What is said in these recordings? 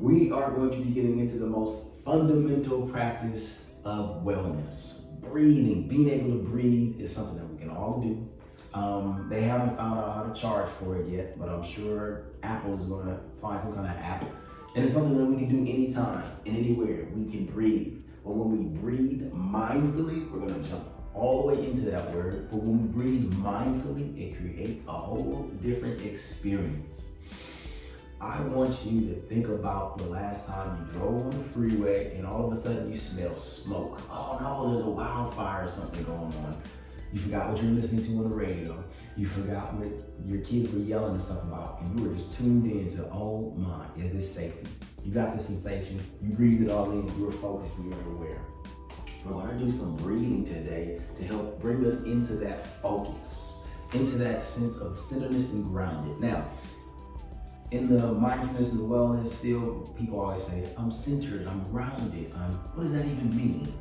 we are going to be getting into the most fundamental practice of wellness. Breathing, being able to breathe is something that we can all do. They haven't found out how to charge for it yet, but I'm sure Apple is going to find some kind of app. And it's something that we can do anytime and anywhere. We can breathe. But when we breathe mindfully, we're going to jump all the way into that word. But when we breathe mindfully, it creates a whole different experience. I want you to think about the last time you drove on the freeway and all of a sudden you smell smoke. Oh no, there's a wildfire or something going on. You forgot what you were listening to on the radio. You forgot what your kids were yelling and stuff about, and you were just tuned in to, oh my, is this safety? You got the sensation, you breathed it all in, you were focused and you were aware. We're gonna do some breathing today to help bring us into that focus, into that sense of centeredness and grounded. Now, in the mindfulness and wellness field, people always say, I'm centered, I'm grounded. What does that even mean?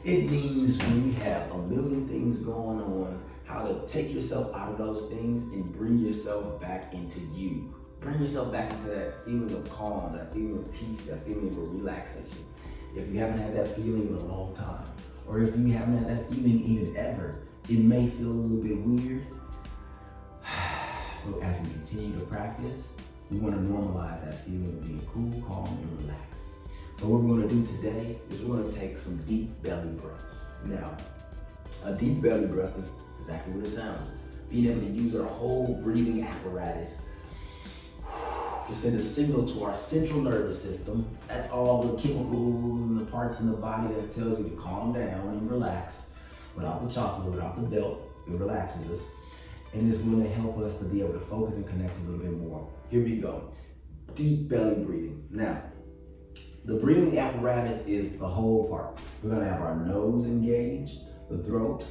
It means when you have a million things going on, how to take yourself out of those things and bring yourself back into you. Bring yourself back into that feeling of calm, that feeling of peace, that feeling of relaxation. If you haven't had that feeling in a long time, or if you haven't had that feeling even ever, it may feel a little bit weird. But as we continue to practice, we want to normalize that feeling of being cool, calm, and relaxed. So what we're going to do today is we're going to take some deep belly breaths. Now, a deep belly breath is exactly what it sounds. Being able to use our whole breathing apparatus to send a signal to our central nervous system. That's all the chemicals and the parts in the body that tells you to calm down and relax. Without the chocolate, without the belt, it relaxes us. And it's going to help us to be able to focus and connect a little bit more. Here we go. Deep belly breathing. Now, the breathing apparatus is the whole part. We're going to have our nose engaged, the throat,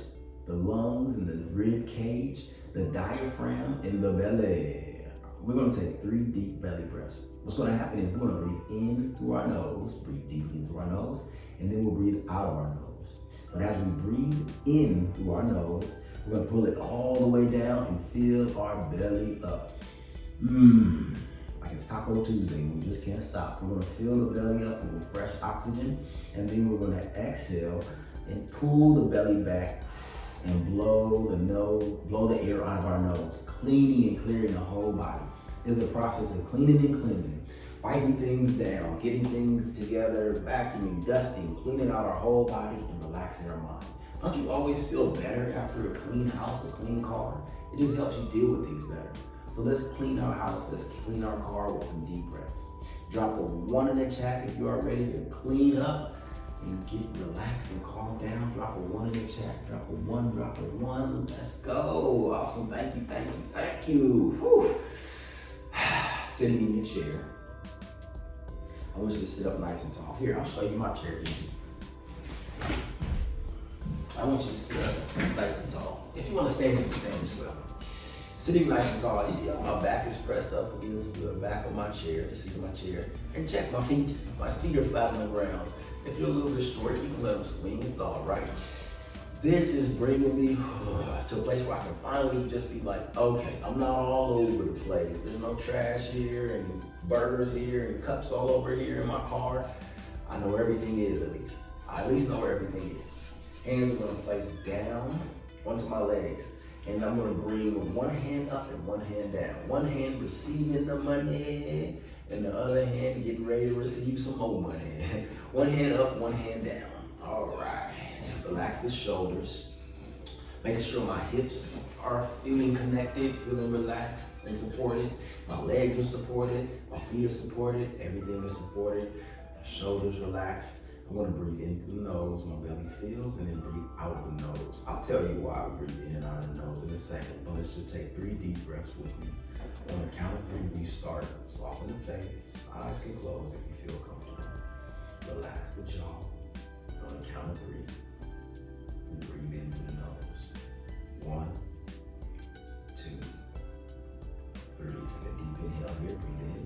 the lungs, and the rib cage, the diaphragm, and the belly. We're going to take 3 deep belly breaths. What's going to happen is we're going to breathe in through our nose, breathe deeply in through our nose, and then we'll breathe out of our nose. But as we breathe in through our nose, we're going to pull it all the way down and fill our belly up. Like it's Taco Tuesday, we just can't stop. We're gonna fill the belly up with fresh oxygen, and then we're gonna exhale and pull the belly back and blow the air out of our nose, cleaning and clearing the whole body. It's a process of cleaning and cleansing, wiping things down, getting things together, vacuuming, dusting, cleaning out our whole body and relaxing our mind. Don't you always feel better after a clean house, a clean car? It just helps you deal with things better. So let's clean our house, let's clean our car with some deep breaths. Drop a 1 in the chat if you are ready to clean up and get relaxed and calm down. Drop a 1 in the chat, drop a 1, drop a 1. Let's go. Awesome, thank you, thank you, thank you. Whew. Sitting in your chair. I want you to sit up nice and tall. Here, I'll show you my chair. I want you to sit up nice and tall. If you want to stand, you can stand as well. Sitting nice and tall, you see how my back is pressed up against the back of my chair, the seat of my chair. And check my feet. My feet are flat on the ground. If you're a little bit short, you can let them swing, it's all right. This is bringing me to a place where I can finally just be like, okay, I'm not all over the place. There's no trash here and burgers here and cups all over here in my car. I know where everything is at least. I at least know where everything is. Hands are gonna place down onto my legs. And I'm gonna bring one hand up and one hand down. One hand receiving the money, and the other hand getting ready to receive some more money. One hand up, one hand down. All right, relax the shoulders. Making sure my hips are feeling connected, feeling relaxed and supported. My legs are supported, my feet are supported, everything is supported. Shoulders relaxed. I'm gonna breathe in through the nose, my belly fills, and then breathe out of the nose. I'll tell you why we breathe in and out of the nose in a second, but let's just take 3 deep breaths with me. On the count of 3, we start. Soften the face, eyes can close if you feel comfortable. Relax the jaw. On the count of 3, we breathe in through the nose. 1, 2, 3. Take a deep inhale here, breathe in.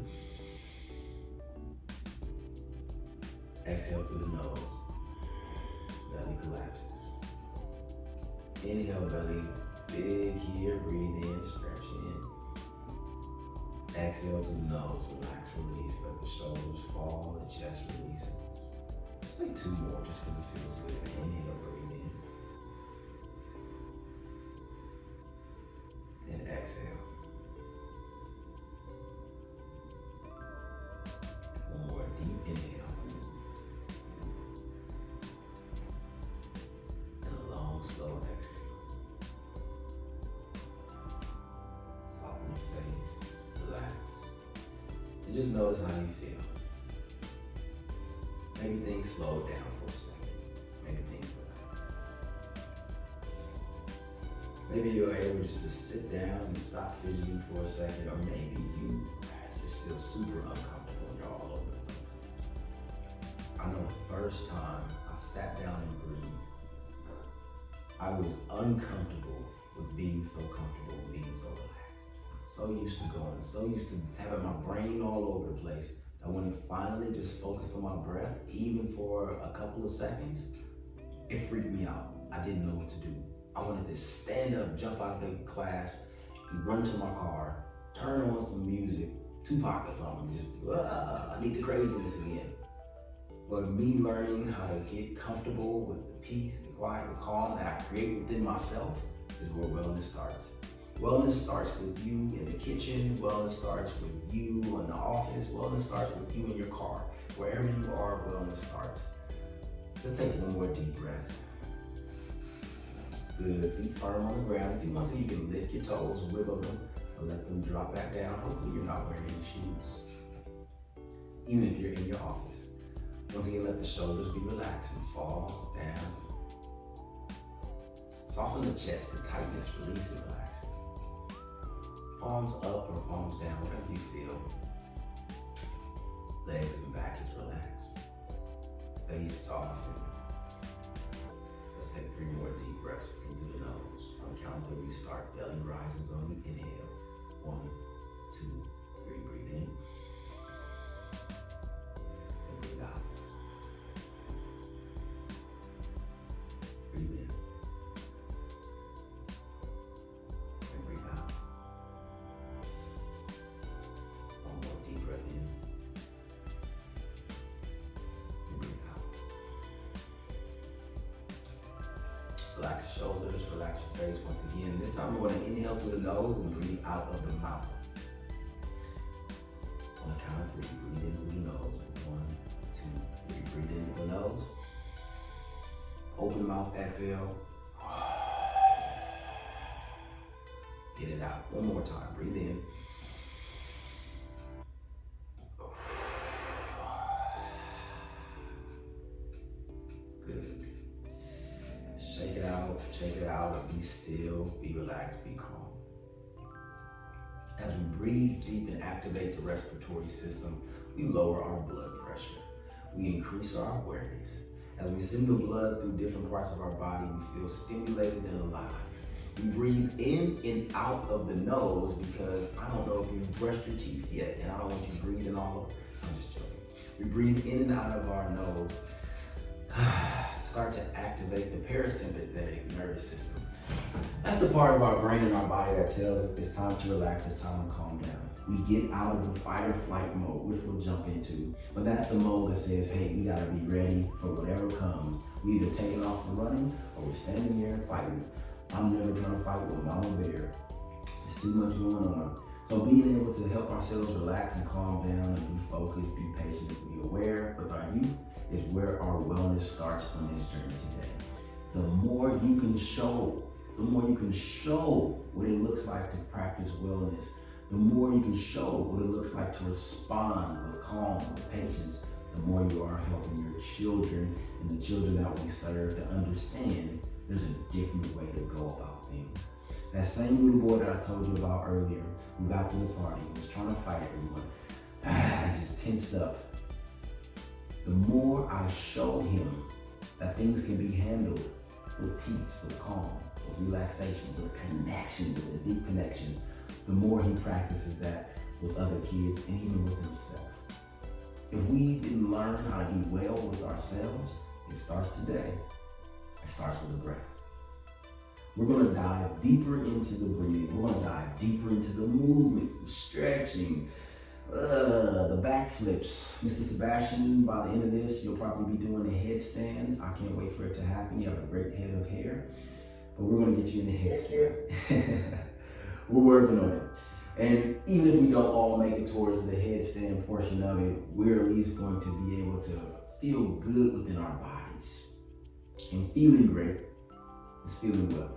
Exhale through the nose. Belly collapses. Inhale, belly big here. Breathe in, stretch in. Exhale through the nose. Relax, release. Let the shoulders fall. the chest, release it. Let's take 2 more just because it feels good. Inhale, breathe in. Then exhale. One more deep inhale. And a long, slow exhale. Soften your face, relax. And just notice how you feel. Maybe things slow down for a second. Maybe things relax. Maybe you're able just to sit down and stop fidgeting for a second, or maybe you just feel super uncomfortable and you're all over the place. I know the first time I sat down and breathed, I was uncomfortable with being so comfortable, being so relaxed. So used to going, so used to having my brain all over the place, that when it finally just focused on my breath, even for a couple of seconds, it freaked me out. I didn't know what to do. I wanted to stand up, jump out of the class, and run to my car, turn on some music, Tupac or something, just, I need the craziness again. But me learning how to get comfortable with the peace, the quiet, the calm that I create within myself is where wellness starts. Wellness starts with you in the kitchen. Wellness starts with you in the office. Wellness starts with you in your car. Wherever you are, wellness starts. Let's take one more deep breath. Good, feet firm on the ground. If you want to, you can lift your toes, wiggle them, or let them drop back down. Hopefully you're not wearing any shoes. Even if you're in your office. Once again, let the shoulders be relaxed and fall down. Soften the chest, the tightness, release it, relax. Palms up or palms down, whatever you feel. Legs and back is relaxed. Face softens. Let's take 3 more deep breaths into the nose. On the count of 3, we start. Belly rises on the inhale. 1, 2, 3. Breathe in. And breathe out. Breathe in. And breathe out. Relax your shoulders, relax your face once again. This time we're going to inhale through the nose and breathe out of the mouth. On the count of 3, breathe in through the nose. 1, 2, 3. Breathe in through the nose. Open mouth, exhale. Get it out. One more time. Breathe in. Good. Shake it out, and be still, be relaxed, be calm. As we breathe deep and activate the respiratory system, we lower our blood pressure. We increase our awareness. As we send the blood through different parts of our body, we feel stimulated and alive. We breathe in and out of the nose because I don't know if you've brushed your teeth yet, and I don't want you breathing all over. I'm just joking. We breathe in and out of our nose. Start to activate the parasympathetic nervous system. That's the part of our brain and our body that tells us it's time to relax, it's time to calm down. We get out of the fight or flight mode, which we'll jump into. But that's the mode that says, hey, we gotta be ready for whatever comes. We either taking off and running or we're standing here and fighting. I'm never trying to fight with Mama Bear. There's too much going on. So being able to help ourselves relax and calm down and be focused, be patient, be aware with our youth is where our wellness starts on this journey today. The more you can show what it looks like to practice wellness, the more you can show what it looks like to respond with calm, with patience, the more you are helping your children and the children that we serve to understand there's a different way to go about things. That same little boy that I told you about earlier, who got to the party, was trying to fight everyone, I just tensed up. The more I show him that things can be handled with peace, with calm, with relaxation, with connection, with a deep connection, the more he practices that with other kids and even with himself. If we didn't learn how to be well with ourselves, it starts today. It starts with the breath. We're gonna dive deeper into the breathing. We're gonna dive deeper into the movements, the stretching, The backflips. Mr. Sebastian, by the end of this, you'll probably be doing a headstand. I can't wait for it to happen. You have a great head of hair, but we're gonna get you in the headstand. We're working on it. And even if we don't all make it towards the headstand portion of it, we're at least going to be able to feel good within our bodies. And feeling great is feeling well.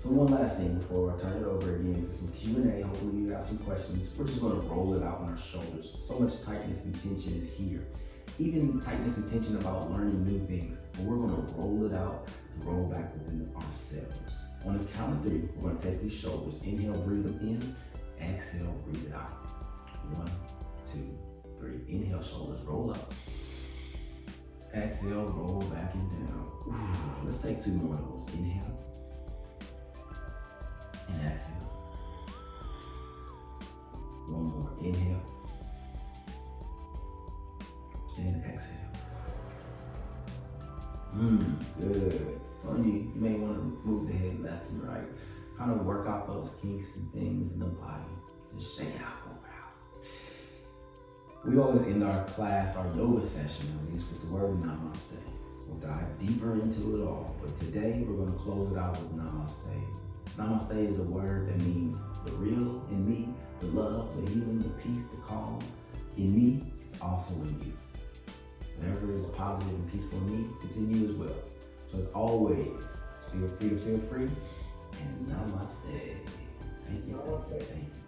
So one last thing before I turn it over again to some Q&A. Hopefully you have some questions. We're just gonna roll it out on our shoulders. So much tightness and tension is here. Even tightness and tension about learning new things. But we're gonna roll it out to roll back within ourselves. On the count of 3, we're gonna take these shoulders. Inhale, breathe them in. Exhale, breathe it out. 1, 2, 3. Inhale, shoulders roll up. Exhale, roll back and down. Let's take 2 more of those. Inhale. And exhale. 1 more. Inhale. And exhale. Good. Some of you may want to move the head left and right. Kind of work out those kinks and things in the body. Just shake it out, move it out. We always end our class, our yoga session, at least, with the word namaste. We'll dive deeper into it all. But today, we're going to close it out with namaste. Namaste is a word that means the real in me, the love, the healing, the peace, the calm. In me, it's also in you. Whatever is positive and peaceful in me, it's in you as well. So as always, feel free to feel free. And namaste. Thank you. Thank you.